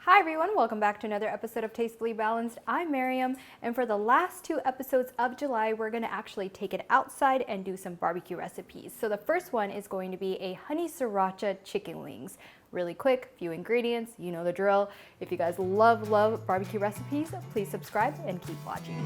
Hi everyone, welcome back to another episode of Tastefully Balanced. I'm Miriam, and for the last 2 episodes of July, we're gonna actually take it outside and do some barbecue recipes. So the first one is going to be a honey sriracha chicken wings. Really quick, few ingredients, you know the drill. If you guys love barbecue recipes, please subscribe and keep watching.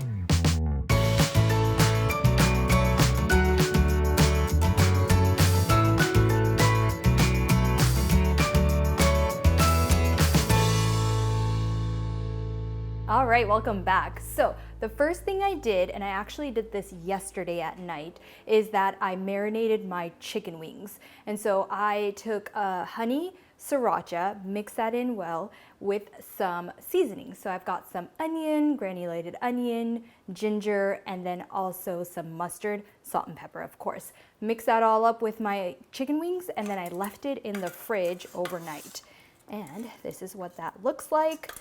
All right, welcome back. So the first thing I did, and I actually did this yesterday at night, is that I marinated my chicken wings. And so I took a honey sriracha, mixed that in well with some seasoning. So I've got some onion, granulated onion, ginger, and then also some mustard, salt and pepper, of course. Mix that all up with my chicken wings, and then I left it in the fridge overnight. And this is what that looks like.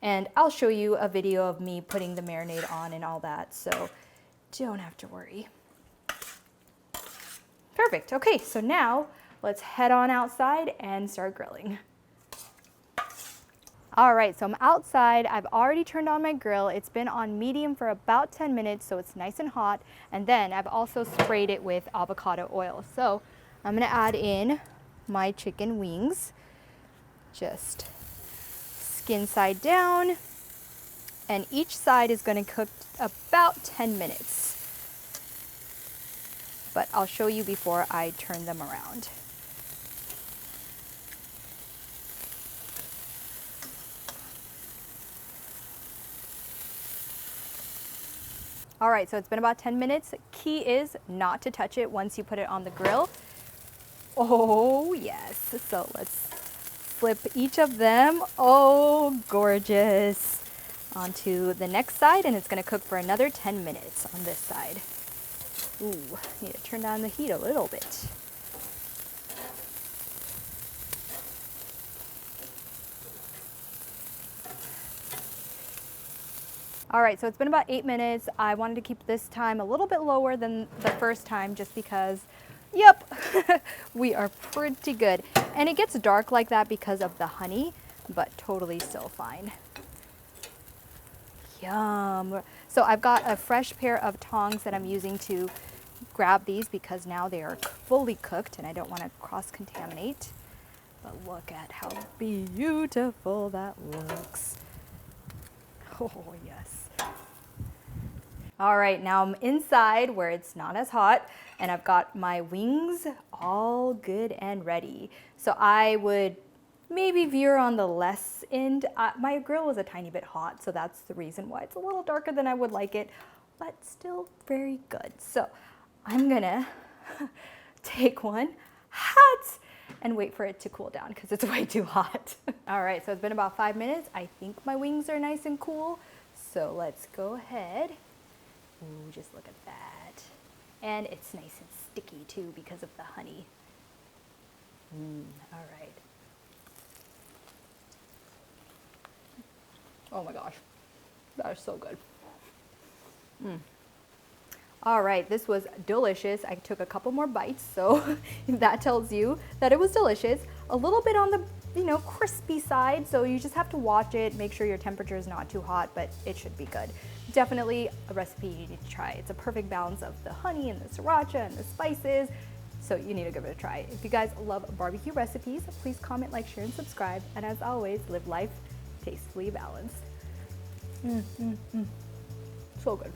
And I'll show you a video of me putting the marinade on and all that, so don't have to worry. Perfect. Okay, so now let's head on outside and start grilling. All right, so I'm outside. I've already turned on my grill. It's been on medium for about 10 minutes, so it's nice and hot. And then I've also sprayed it with avocado oil. So I'm gonna add in my chicken wings. Just skin side down, and each side is going to cook about 10 minutes. But I'll show you before I turn them around. All right, so it's been about 10 minutes. Key is not to touch it once you put it on the grill. Oh yes, so let's flip each of them, oh gorgeous, onto the next side, and it's gonna cook for another 10 minutes on this side. Ooh, need to turn down the heat a little bit. All right, so it's been about 8 minutes. I wanted to keep this time a little bit lower than the first time just because, yep, we are pretty good. And it gets dark like that because of the honey, but totally still fine. Yum. So I've got a fresh pair of tongs that I'm using to grab these because now they are fully cooked and I don't want to cross-contaminate. But look at how beautiful that looks. Oh, yes. All right, now I'm inside where it's not as hot, and I've got my wings all good and ready. So I would maybe veer on the less end. My grill was a tiny bit hot, so that's the reason why it's a little darker than I would like it, but still very good. So I'm gonna take one hot and wait for it to cool down because it's way too hot. All right, so it's been about 5 minutes. I think my wings are nice and cool. So let's go ahead. Ooh, just look at that. And it's nice and sticky too because of the honey. All right. Oh my gosh, that is so good. All right, this was delicious. I took a couple more bites, so that tells you that it was delicious. A little bit on the, crispy side, so you just have to watch it, make sure your temperature is not too hot, but it should be good. Definitely a recipe you need to try. It's a perfect balance of the honey and the sriracha and the spices, so you need to give it a try. If you guys love barbecue recipes, please comment, like, share, and subscribe. And as always, live life tastefully balanced. So good.